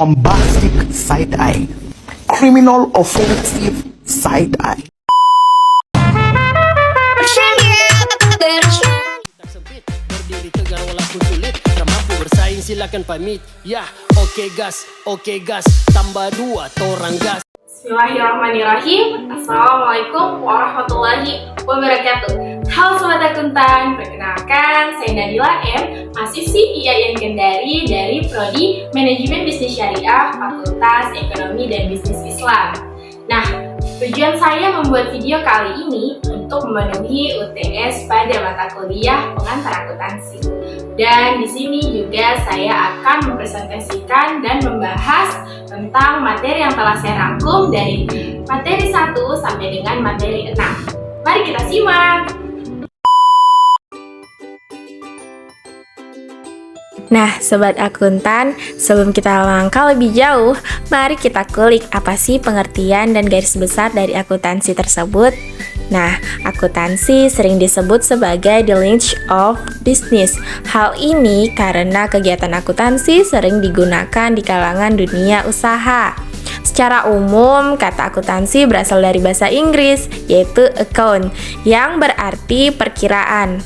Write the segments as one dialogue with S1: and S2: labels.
S1: bombastic side eye, criminal offensive side eye.
S2: Tersempit, berdiri tegar walaupun sulit, tak mampu bersaing silakan pamit. Ya, oke gas, tambah 2 torang gas.
S3: Bismillahirrahmanirrahim. Assalamualaikum warahmatullahi wabarakatuh. Halo Sobat Akuntan, perkenalkan saya Nadila M, mahasiswi IAIN Kendari dari Prodi Manajemen Bisnis Syariah, Fakultas Ekonomi dan Bisnis Islam. Nah, tujuan saya membuat video kali ini untuk memenuhi UTS pada mata kuliah pengantar akuntansi. Dan di sini juga saya akan mempresentasikan dan membahas tentang materi yang telah saya rangkum dari materi 1 sampai dengan materi 6. Mari kita simak!
S4: Nah, Sobat Akuntan, sebelum kita langkah lebih jauh, mari kita kulik apa sih pengertian dan garis besar dari akuntansi tersebut. Nah, akuntansi sering disebut sebagai the language of business. Hal ini karena kegiatan akuntansi sering digunakan di kalangan dunia usaha. Secara umum, kata akuntansi berasal dari bahasa Inggris, yaitu account, yang berarti perkiraan.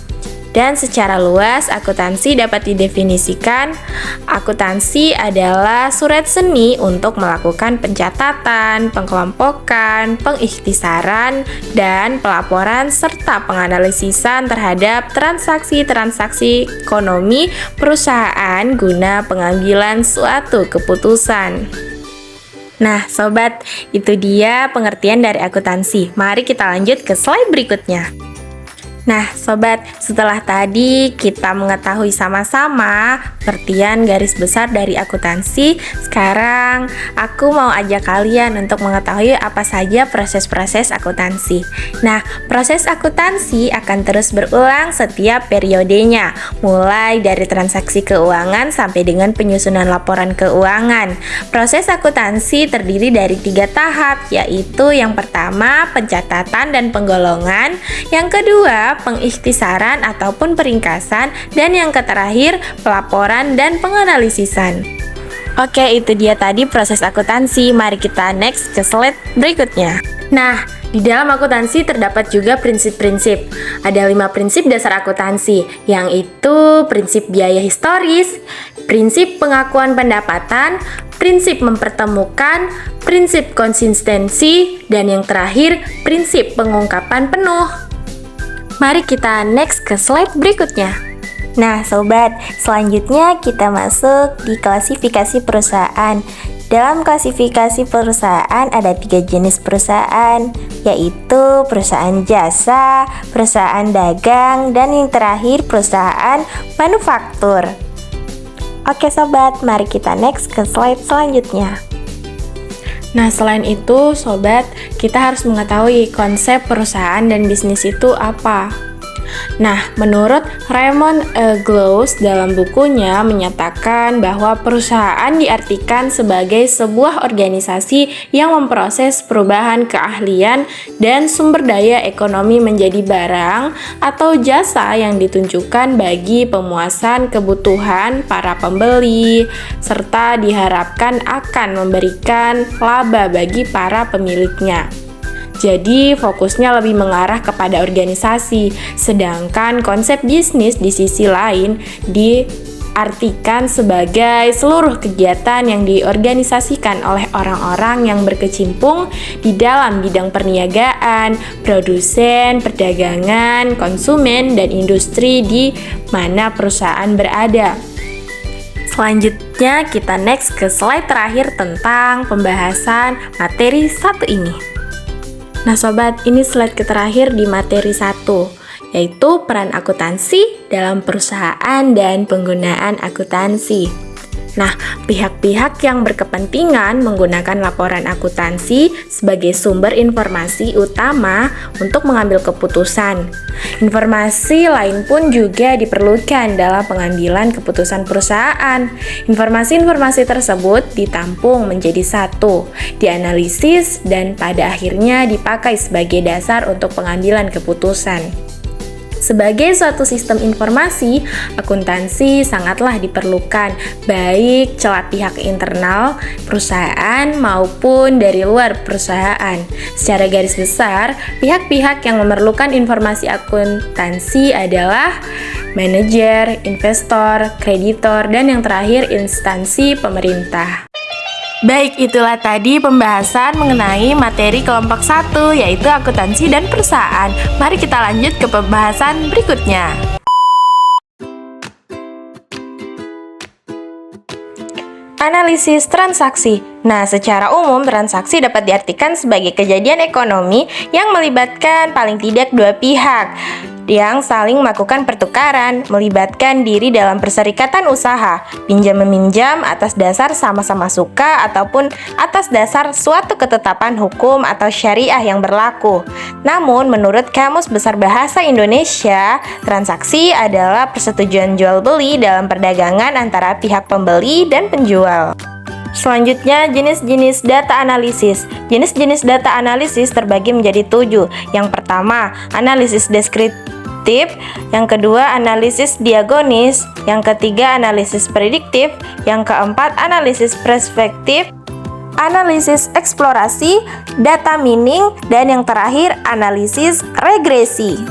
S4: Dan secara luas, akuntansi dapat didefinisikan, akuntansi adalah surat seni untuk melakukan pencatatan, pengkelompokan, pengikhtisaran, dan pelaporan serta penganalisisan terhadap transaksi-transaksi ekonomi perusahaan guna pengambilan suatu keputusan. Nah, Sobat, itu dia pengertian dari akuntansi. Mari kita lanjut ke slide berikutnya. Nah, Sobat, setelah tadi kita mengetahui sama-sama pengertian garis besar dari akuntansi, sekarang aku mau ajak kalian untuk mengetahui apa saja proses-proses akuntansi. Nah, proses akuntansi akan terus berulang setiap periodenya, mulai dari transaksi keuangan sampai dengan penyusunan laporan keuangan. Proses akuntansi terdiri dari 3 tahap, yaitu yang pertama pencatatan dan penggolongan, yang kedua pengikhtisaran ataupun peringkasan, dan yang terakhir pelaporan dan penganalisisan. Oke, itu dia tadi proses akuntansi. Mari kita next ke slide berikutnya. Nah, di dalam akuntansi terdapat juga prinsip-prinsip. Ada 5 prinsip dasar akuntansi, yang itu prinsip biaya historis, prinsip pengakuan pendapatan, prinsip mempertemukan, prinsip konsistensi, dan yang terakhir prinsip pengungkapan penuh. Mari kita next ke slide berikutnya. Nah, Sobat, selanjutnya kita masuk di klasifikasi perusahaan. Dalam klasifikasi perusahaan ada 3 jenis perusahaan, yaitu perusahaan jasa, perusahaan dagang, dan yang terakhir perusahaan manufaktur. Oke Sobat, mari kita next ke slide selanjutnya. Nah, selain itu, Sobat, kita harus mengetahui konsep perusahaan dan bisnis itu apa. Nah, menurut Raymond Gloucester dalam bukunya menyatakan bahwa perusahaan diartikan sebagai sebuah organisasi yang memproses perubahan keahlian dan sumber daya ekonomi menjadi barang atau jasa yang ditunjukkan bagi pemuasan kebutuhan para pembeli, serta diharapkan akan memberikan laba bagi para pemiliknya. Jadi fokusnya lebih mengarah kepada organisasi, sedangkan konsep bisnis di sisi lain diartikan sebagai seluruh kegiatan yang diorganisasikan oleh orang-orang yang berkecimpung di dalam bidang perniagaan, produsen, perdagangan, konsumen, dan industri di mana perusahaan berada. Selanjutnya kita next ke slide terakhir tentang pembahasan materi 1 ini. Nah Sobat, ini slide terakhir di materi 1, yaitu peran akuntansi dalam perusahaan dan penggunaan akuntansi. Nah, pihak-pihak yang berkepentingan menggunakan laporan akuntansi sebagai sumber informasi utama untuk mengambil keputusan. Informasi lain pun juga diperlukan dalam pengambilan keputusan perusahaan. Informasi-informasi tersebut ditampung menjadi satu, dianalisis, dan pada akhirnya dipakai sebagai dasar untuk pengambilan keputusan. Sebagai suatu sistem informasi, akuntansi sangatlah diperlukan, baik celah pihak internal perusahaan maupun dari luar perusahaan. Secara garis besar, pihak-pihak yang memerlukan informasi akuntansi adalah manajer, investor, kreditor, dan yang terakhir instansi pemerintah. Baik, itulah tadi pembahasan mengenai materi kelompok 1, yaitu akuntansi dan perusahaan. Mari kita lanjut ke pembahasan berikutnya. Analisis transaksi. Nah, secara umum transaksi dapat diartikan sebagai kejadian ekonomi yang melibatkan paling tidak dua pihak yang saling melakukan pertukaran, melibatkan diri dalam perserikatan usaha, pinjam-meminjam atas dasar sama-sama suka ataupun atas dasar suatu ketetapan hukum atau syariah yang berlaku. Namun, menurut Kamus Besar Bahasa Indonesia, transaksi adalah persetujuan jual-beli dalam perdagangan antara pihak pembeli dan penjual. Selanjutnya, jenis-jenis data analisis. Jenis-jenis data analisis terbagi menjadi 7. Yang pertama, analisis deskriptif. Yang kedua, analisis diagonis. Yang ketiga, analisis prediktif. Yang keempat, analisis perspektif. Analisis eksplorasi, data mining, dan yang terakhir, analisis regresi.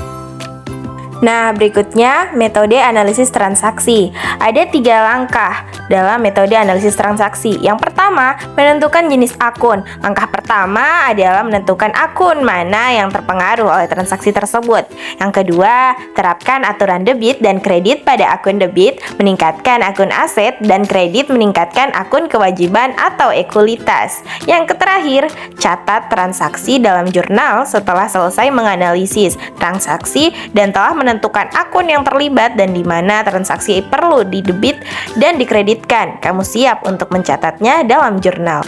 S4: Nah, berikutnya metode analisis transaksi. Ada 3 langkah dalam metode analisis transaksi. Yang pertama, menentukan jenis akun. Langkah pertama adalah menentukan akun mana yang terpengaruh oleh transaksi tersebut. Yang kedua, terapkan aturan debit dan kredit pada akun debit, meningkatkan akun aset, dan kredit meningkatkan akun kewajiban atau ekuitas. Yang terakhir, catat transaksi dalam jurnal setelah selesai menganalisis transaksi dan telah menentukan akun yang terlibat dan di mana transaksi perlu didebit dan dikreditkan. Kamu siap untuk mencatatnya dalam jurnal.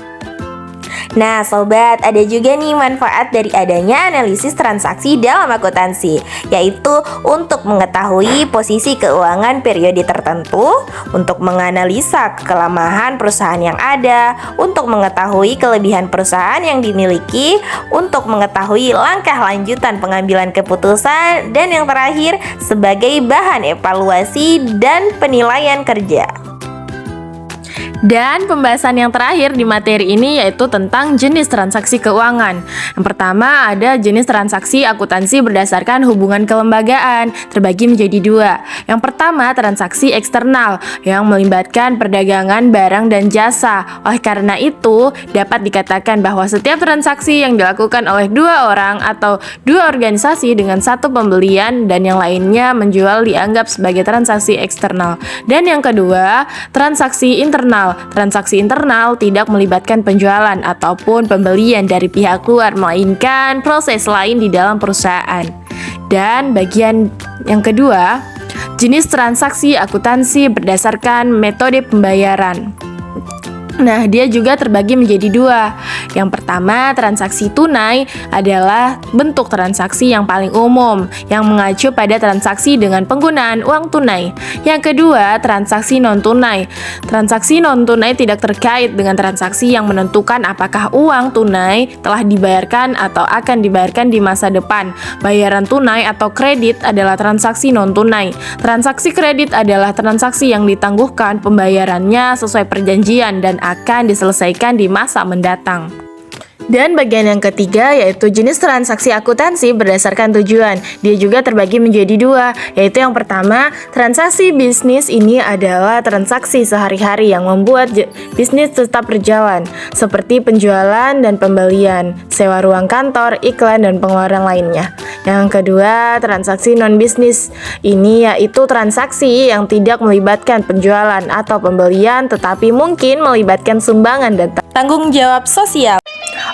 S4: Nah, sobat, ada juga nih manfaat dari adanya analisis transaksi dalam akuntansi, yaitu untuk mengetahui posisi keuangan periode tertentu, untuk menganalisa kelemahan perusahaan yang ada, untuk mengetahui kelebihan perusahaan yang dimiliki, untuk mengetahui langkah lanjutan pengambilan keputusan, dan yang terakhir sebagai bahan evaluasi dan penilaian kerja. Dan pembahasan yang terakhir di materi ini yaitu tentang jenis transaksi keuangan. Yang pertama ada jenis transaksi akuntansi berdasarkan hubungan kelembagaan, terbagi menjadi 2. Yang pertama transaksi eksternal yang melibatkan perdagangan barang dan jasa. Oleh karena itu dapat dikatakan bahwa setiap transaksi yang dilakukan oleh 2 orang atau 2 organisasi dengan satu pembelian dan yang lainnya menjual dianggap sebagai transaksi eksternal. Dan yang kedua transaksi internal. Transaksi internal tidak melibatkan penjualan ataupun pembelian dari pihak luar, melainkan proses lain di dalam perusahaan. Dan bagian yang kedua, jenis transaksi akuntansi berdasarkan metode pembayaran. Nah, dia juga terbagi menjadi 2. Yang pertama, transaksi tunai adalah bentuk transaksi yang paling umum yang mengacu pada transaksi dengan penggunaan uang tunai. Yang kedua, transaksi non-tunai. Transaksi non-tunai tidak terkait dengan transaksi yang menentukan apakah uang tunai telah dibayarkan atau akan dibayarkan di masa depan. Bayaran tunai atau kredit adalah transaksi non-tunai. Transaksi kredit adalah transaksi yang ditangguhkan pembayarannya sesuai perjanjian dan akan diselesaikan di masa mendatang. Dan bagian yang ketiga yaitu jenis transaksi akuntansi berdasarkan tujuan. Dia juga terbagi menjadi 2, yaitu yang pertama, transaksi bisnis ini adalah transaksi sehari-hari yang membuat bisnis tetap berjalan, seperti penjualan dan pembelian, sewa ruang kantor, iklan, dan pengeluaran lainnya. Yang kedua, transaksi non-bisnis ini yaitu transaksi yang tidak melibatkan penjualan atau pembelian tetapi mungkin melibatkan sumbangan dan tanggung jawab sosial.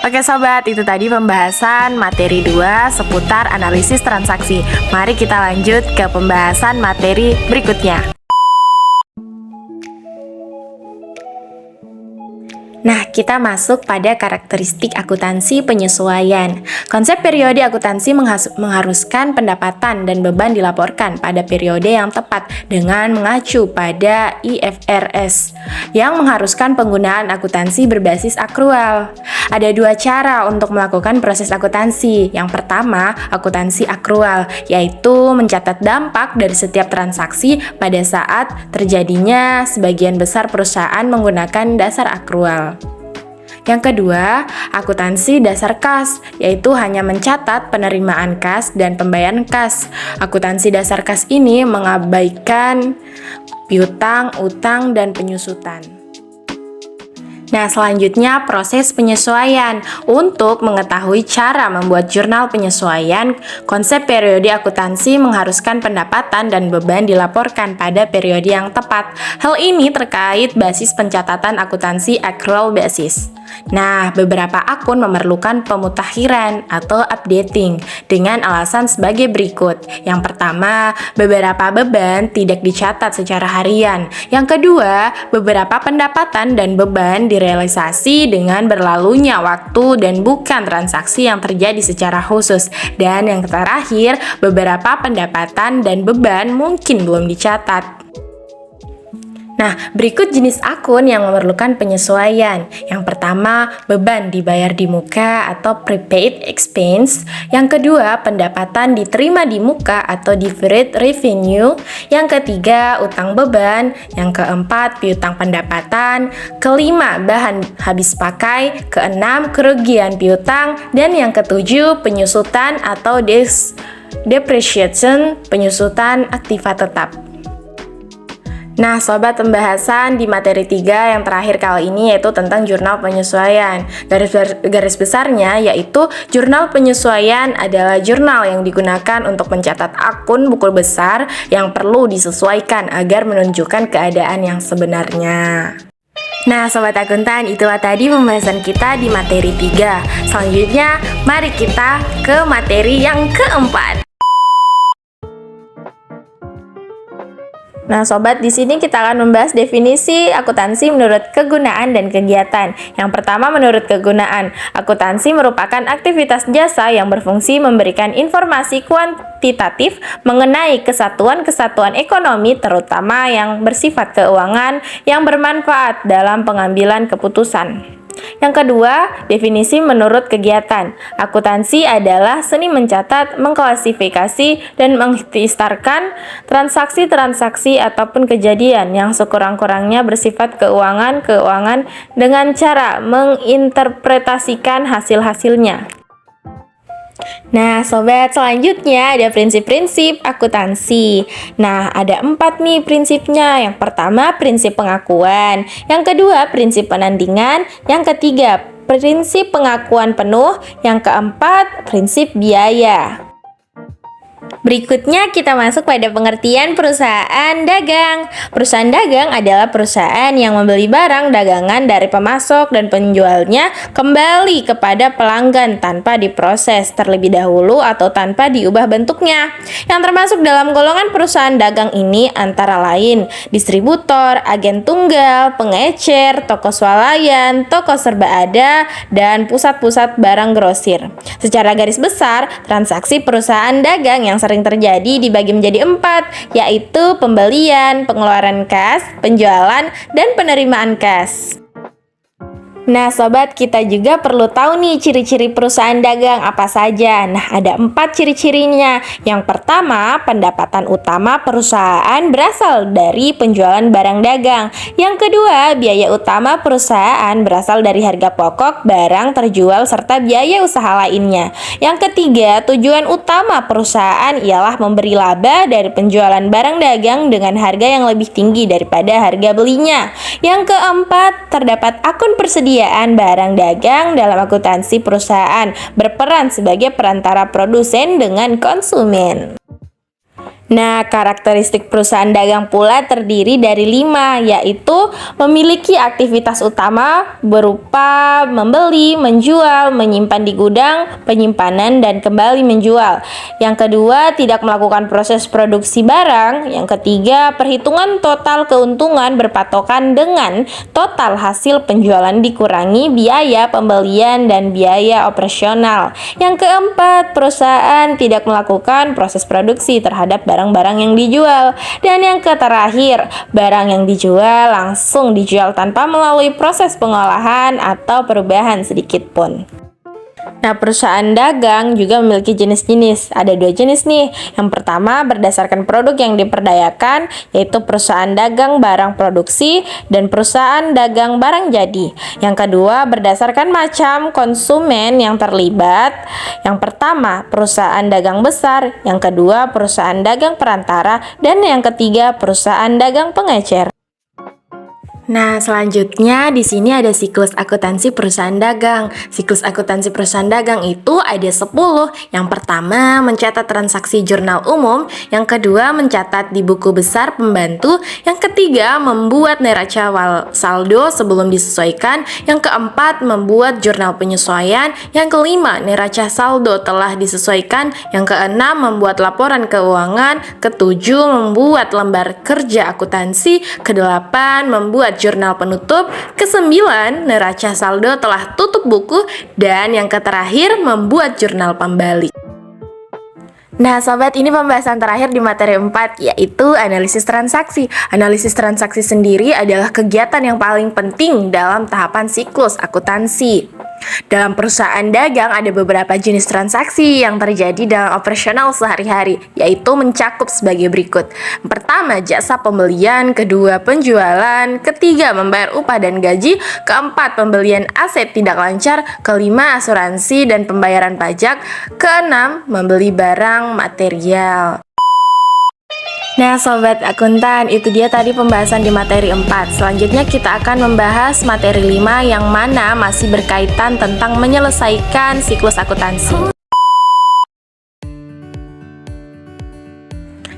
S4: Oke sobat, itu tadi pembahasan materi 2 seputar analisis transaksi. Mari kita lanjut ke pembahasan materi berikutnya. Nah, kita masuk pada karakteristik akuntansi penyesuaian. Konsep periode akuntansi mengharuskan pendapatan dan beban dilaporkan pada periode yang tepat dengan mengacu pada IFRS yang mengharuskan penggunaan akuntansi berbasis akrual. Ada dua cara untuk melakukan proses akuntansi. Yang pertama, akuntansi akrual, yaitu mencatat dampak dari setiap transaksi pada saat terjadinya sebagian besar perusahaan menggunakan dasar akrual. Yang kedua, akuntansi dasar kas, yaitu hanya mencatat penerimaan kas dan pembayaran kas. Akuntansi dasar kas ini mengabaikan piutang, utang, dan penyusutan. Nah, selanjutnya proses penyesuaian. Untuk mengetahui cara membuat jurnal penyesuaian, konsep periode akuntansi mengharuskan pendapatan dan beban dilaporkan pada periode yang tepat. Hal ini terkait basis pencatatan akuntansi accrual basis. Nah, beberapa akun memerlukan pemutakhiran atau updating dengan alasan sebagai berikut. Yang pertama, beberapa beban tidak dicatat secara harian. Yang kedua, beberapa pendapatan dan beban direalisasi dengan berlalunya waktu dan bukan transaksi yang terjadi secara khusus. Dan yang terakhir, beberapa pendapatan dan beban mungkin belum dicatat. Nah, berikut jenis akun yang memerlukan penyesuaian. Yang pertama, beban dibayar di muka atau prepaid expense. Yang kedua, pendapatan diterima di muka atau deferred revenue. Yang ketiga, utang beban. Yang keempat, piutang pendapatan. Kelima, bahan habis pakai. Keenam, kerugian piutang. Dan yang ketujuh, penyusutan atau depreciation, penyusutan aktiva tetap. Nah, sobat, pembahasan di materi 3 yang terakhir kali ini yaitu tentang jurnal penyesuaian. Garis besarnya yaitu jurnal penyesuaian adalah jurnal yang digunakan untuk mencatat akun buku besar yang perlu disesuaikan agar menunjukkan keadaan yang sebenarnya. Nah, Sobat Akuntan, itulah tadi pembahasan kita di materi 3. Selanjutnya, mari kita ke materi yang keempat. Nah, Sobat, di sini kita akan membahas definisi akuntansi menurut kegunaan dan kegiatan. Yang pertama, menurut kegunaan. Akuntansi merupakan aktivitas jasa yang berfungsi memberikan informasi kuantitatif mengenai kesatuan-kesatuan ekonomi, terutama yang bersifat keuangan yang bermanfaat dalam pengambilan keputusan. Yang kedua, definisi menurut kegiatan. Akuntansi adalah seni mencatat, mengklasifikasi, dan mengistarkan transaksi-transaksi ataupun kejadian yang sekurang-kurangnya bersifat keuangan dengan cara menginterpretasikan hasil-hasilnya. Nah, Sobat, selanjutnya ada prinsip-prinsip akuntansi. Nah, ada 4 nih prinsipnya. Yang pertama, prinsip pengakuan. Yang kedua, prinsip penandingan. Yang ketiga, prinsip pengakuan penuh. Yang keempat, prinsip biaya. Berikutnya kita masuk pada pengertian perusahaan dagang. Perusahaan dagang adalah perusahaan yang membeli barang dagangan dari pemasok dan penjualnya kembali kepada pelanggan tanpa diproses terlebih dahulu atau tanpa diubah bentuknya. Yang termasuk dalam golongan perusahaan dagang ini antara lain distributor, agen tunggal, pengecer, toko swalayan, toko serba ada, dan pusat-pusat barang grosir. Secara garis besar, transaksi perusahaan dagang yang sering terjadi dibagi menjadi 4, yaitu pembelian, pengeluaran kas, penjualan, dan penerimaan kas. Nah, Sobat, kita juga perlu tahu nih ciri-ciri perusahaan dagang apa saja. Nah, ada 4 ciri-cirinya. Yang pertama, pendapatan utama perusahaan berasal dari penjualan barang dagang. Yang kedua, biaya utama perusahaan berasal dari harga pokok barang terjual serta biaya usaha lainnya. Yang ketiga, tujuan utama perusahaan ialah memberi laba dari penjualan barang dagang dengan harga yang lebih tinggi daripada harga belinya. Yang keempat, terdapat akun persediaan barang dagang dalam akuntansi perusahaan berperan sebagai perantara produsen dengan konsumen. Nah, karakteristik perusahaan dagang pula terdiri dari 5, yaitu memiliki aktivitas utama berupa membeli, menjual, menyimpan di gudang, penyimpanan, dan kembali menjual. Yang kedua, tidak melakukan proses produksi barang. Yang ketiga, perhitungan total keuntungan berpatokan dengan total hasil penjualan dikurangi biaya pembelian dan biaya operasional. Yang keempat, perusahaan tidak melakukan proses produksi terhadap barang-barang yang dijual. Dan yang terakhir, barang yang dijual langsung dijual tanpa melalui proses pengolahan atau perubahan sedikit pun. Nah, perusahaan dagang juga memiliki jenis-jenis. Ada 2 jenis nih. Yang pertama, berdasarkan produk yang diperdayakan, yaitu perusahaan dagang barang produksi dan perusahaan dagang barang jadi. Yang kedua, berdasarkan macam konsumen yang terlibat. Yang pertama, perusahaan dagang besar. Yang kedua, perusahaan dagang perantara. Dan yang ketiga, perusahaan dagang pengecer. Nah, selanjutnya di sini ada siklus akuntansi perusahaan dagang. Siklus akuntansi perusahaan dagang itu ada 10. Yang pertama, mencatat transaksi jurnal umum. Yang kedua, mencatat di buku besar pembantu. Yang ketiga, membuat neraca saldo sebelum disesuaikan. Yang keempat, membuat jurnal penyesuaian. Yang kelima, neraca saldo telah disesuaikan. Yang keenam, membuat laporan keuangan. Ketujuh, membuat lembar kerja akuntansi. Kedelapan, membuat jurnal penutup. Kesembilan, neraca saldo telah tutup buku. Dan yang terakhir, membuat jurnal pembalik. Nah, sobat, ini pembahasan terakhir di materi 4, yaitu analisis transaksi. Analisis transaksi sendiri adalah kegiatan yang paling penting dalam tahapan siklus akuntansi. Dalam perusahaan dagang ada beberapa jenis transaksi yang terjadi dalam operasional sehari-hari, yaitu mencakup sebagai berikut. Pertama, jasa pembelian. Kedua, penjualan. Ketiga, membayar upah dan gaji. Keempat, pembelian aset tidak lancar. Kelima, asuransi dan pembayaran pajak. Keenam, membeli barang material. Nah, sobat akuntan, itu dia tadi pembahasan di materi 4. Selanjutnya kita akan membahas materi 5 yang mana masih berkaitan tentang menyelesaikan siklus akuntansi.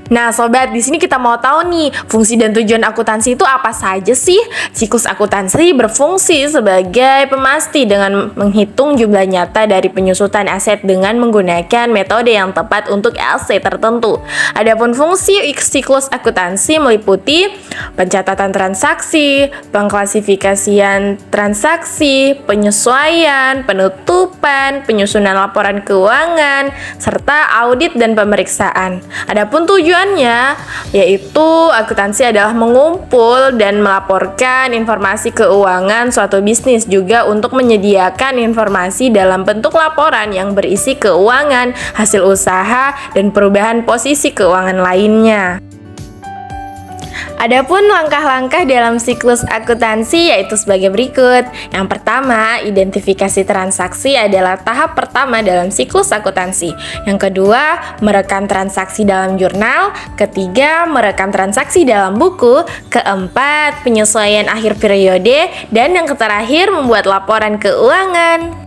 S4: Nah, sobat, di sini kita mau tahu nih, fungsi dan tujuan akuntansi itu apa saja sih? Siklus akuntansi berfungsi sebagai pemasti dengan menghitung jumlah nyata dari penyusutan aset dengan menggunakan metode yang tepat untuk aset tertentu. Adapun fungsi siklus akuntansi meliputi pencatatan transaksi, pengklasifikasian transaksi, penyesuaian, penutupan, penyusunan laporan keuangan, serta audit dan pemeriksaan. Adapun tujuannya yaitu akuntansi adalah mengumpul dan melaporkan informasi keuangan suatu bisnis, juga untuk menyediakan informasi dalam bentuk laporan yang berisi keuangan, hasil usaha, dan perubahan posisi keuangan lainnya. Adapun langkah-langkah dalam siklus akuntansi yaitu sebagai berikut. Yang pertama, identifikasi transaksi adalah tahap pertama dalam siklus akuntansi. Yang kedua, merekam transaksi dalam jurnal. Ketiga, merekam transaksi dalam buku. Keempat, penyesuaian akhir periode. Dan yang terakhir, membuat laporan keuangan.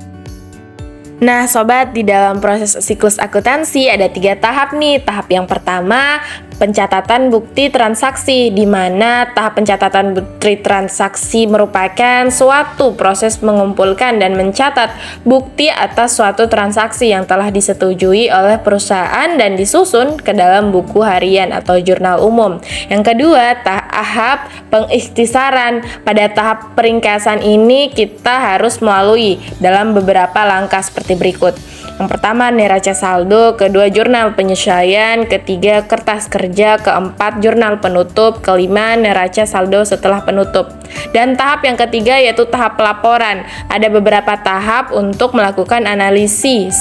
S4: Nah, sobat, di dalam proses siklus akuntansi ada 3 tahap nih. Tahap yang pertama, pencatatan bukti transaksi, di mana tahap pencatatan bukti transaksi merupakan suatu proses mengumpulkan dan mencatat bukti atas suatu transaksi yang telah disetujui oleh perusahaan dan disusun ke dalam buku harian atau jurnal umum. Yang kedua, tahap pengikhtisaran. Pada tahap peringkasan ini kita harus melalui dalam beberapa langkah seperti berikut. Yang pertama, neraca saldo. Kedua, jurnal penyesuaian. Ketiga, kertas kerja. Keempat, jurnal penutup. Kelima, neraca saldo setelah penutup. Dan tahap yang ketiga yaitu tahap pelaporan. Ada beberapa tahap untuk melakukan analisis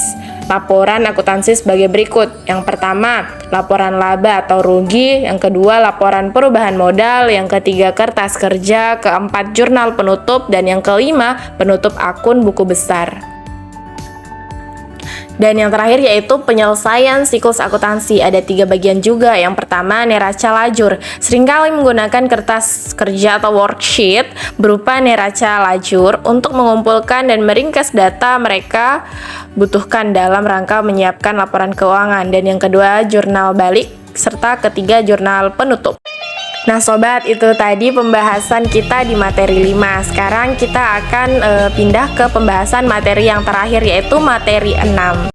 S4: laporan akuntansi sebagai berikut. Yang pertama, laporan laba atau rugi. Yang kedua, laporan perubahan modal. Yang ketiga, kertas kerja. Keempat, jurnal penutup. Dan yang kelima, penutup akun buku besar. Dan yang terakhir yaitu penyelesaian siklus akuntansi. Ada 3 bagian juga. Yang pertama, neraca lajur. Seringkali menggunakan kertas kerja atau worksheet berupa neraca lajur untuk mengumpulkan dan meringkas data mereka butuhkan dalam rangka menyiapkan laporan keuangan. Dan yang kedua, jurnal balik. serta ketiga jurnal penutup. Nah sobat, itu tadi pembahasan kita di materi 5. Sekarang kita akan pindah ke pembahasan materi yang terakhir, yaitu materi 6.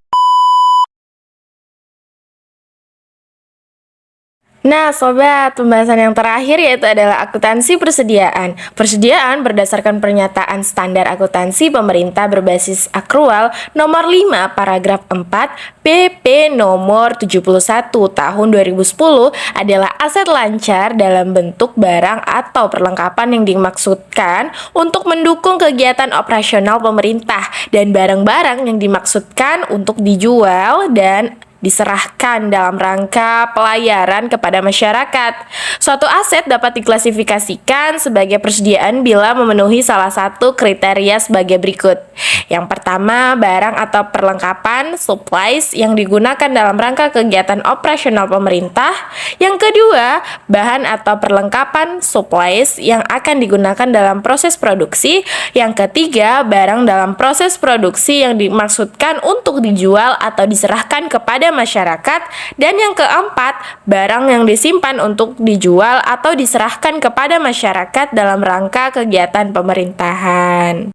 S4: Nah sobat, pembahasan yang terakhir yaitu adalah akuntansi persediaan. Persediaan berdasarkan pernyataan standar akuntansi pemerintah berbasis akrual nomor 5 paragraf 4 PP nomor 71 tahun 2010 adalah aset lancar dalam bentuk barang atau perlengkapan yang dimaksudkan untuk mendukung kegiatan operasional pemerintah dan barang-barang yang dimaksudkan untuk dijual dan diserahkan dalam rangka pelayaran kepada masyarakat. Suatu aset dapat diklasifikasikan sebagai persediaan bila memenuhi salah satu kriteria sebagai berikut. Yang pertama, barang atau perlengkapan supplies yang digunakan dalam rangka kegiatan operasional pemerintah. Yang kedua, bahan atau perlengkapan supplies yang akan digunakan dalam proses produksi. Yang ketiga, barang dalam proses produksi yang dimaksudkan untuk dijual atau diserahkan kepada masyarakat. Dan yang keempat, barang yang disimpan untuk dijual atau diserahkan kepada masyarakat dalam rangka kegiatan pemerintahan.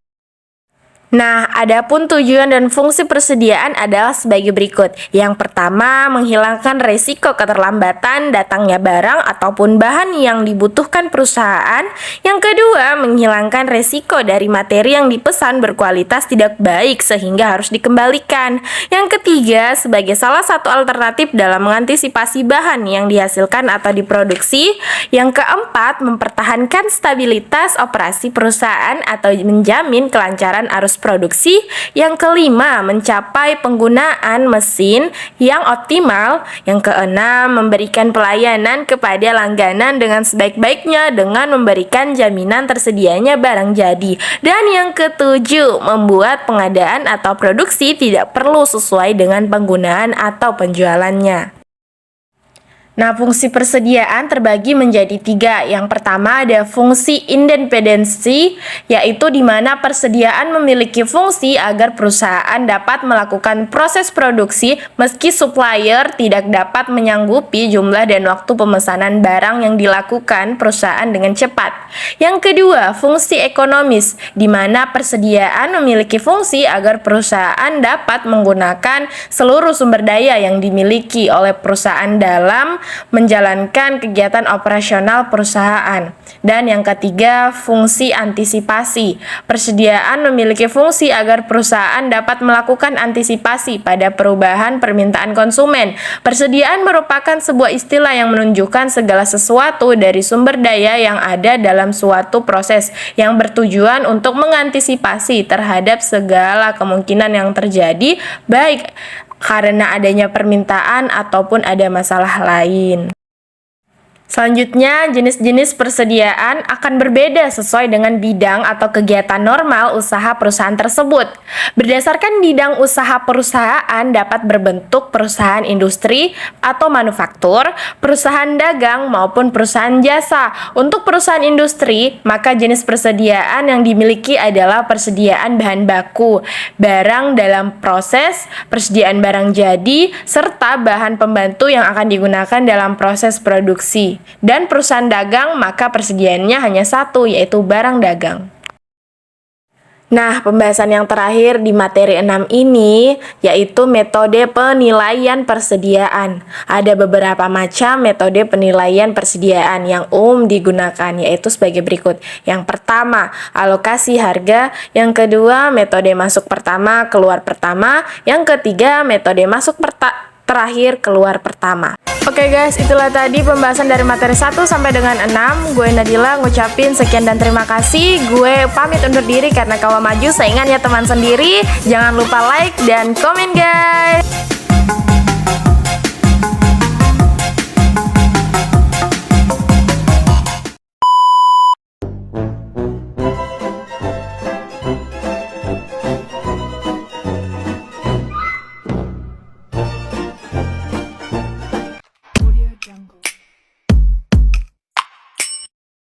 S4: Nah, adapun tujuan dan fungsi persediaan adalah sebagai berikut. Yang pertama, menghilangkan resiko keterlambatan datangnya barang ataupun bahan yang dibutuhkan perusahaan. Yang kedua, menghilangkan resiko dari materi yang dipesan berkualitas tidak baik sehingga harus dikembalikan. Yang ketiga, sebagai salah satu alternatif dalam mengantisipasi bahan yang dihasilkan atau diproduksi. Yang keempat, mempertahankan stabilitas operasi perusahaan atau menjamin kelancaran arus produksi. Yang kelima, mencapai penggunaan mesin yang optimal. Yang keenam, memberikan pelayanan kepada langganan dengan sebaik-baiknya dengan memberikan jaminan tersedianya barang jadi. Dan yang ketujuh, membuat pengadaan atau produksi tidak perlu sesuai dengan penggunaan atau penjualannya. Nah, fungsi persediaan terbagi menjadi 3. Yang pertama ada fungsi independensi, yaitu di mana persediaan memiliki fungsi agar perusahaan dapat melakukan proses produksi meski supplier tidak dapat menyanggupi jumlah dan waktu pemesanan barang yang dilakukan perusahaan dengan cepat. Yang kedua, fungsi ekonomis, di mana persediaan memiliki fungsi agar perusahaan dapat menggunakan seluruh sumber daya yang dimiliki oleh perusahaan dalam menjalankan kegiatan operasional perusahaan. Dan yang ketiga, fungsi antisipasi. Persediaan memiliki fungsi agar perusahaan dapat melakukan antisipasi pada perubahan permintaan konsumen. Persediaan merupakan sebuah istilah yang menunjukkan segala sesuatu dari sumber daya yang ada dalam suatu proses yang bertujuan untuk mengantisipasi terhadap segala kemungkinan yang terjadi, baik karena adanya permintaan ataupun ada masalah lain. Selanjutnya, jenis-jenis persediaan akan berbeda sesuai dengan bidang atau kegiatan normal usaha perusahaan tersebut. Berdasarkan bidang usaha perusahaan dapat berbentuk perusahaan industri atau manufaktur, perusahaan dagang maupun perusahaan jasa. Untuk perusahaan industri, maka jenis persediaan yang dimiliki adalah persediaan bahan baku, barang dalam proses, persediaan barang jadi, serta bahan pembantu yang akan digunakan dalam proses produksi. Dan perusahaan dagang maka persediaannya hanya satu, yaitu barang dagang. Nah, pembahasan yang terakhir di materi 6 ini yaitu metode penilaian persediaan. Ada beberapa macam metode penilaian persediaan yang umum digunakan, yaitu sebagai berikut. Yang pertama, alokasi harga. Yang kedua, metode masuk pertama, keluar pertama. Yang ketiga, metode masuk terakhir, keluar pertama. Oke guys, itulah tadi pembahasan dari materi 1 sampai dengan 6. Gue Nadila ngucapin sekian dan terima kasih. Gue pamit undur diri karena kalau maju saingan ya teman sendiri. Jangan lupa like dan komen guys.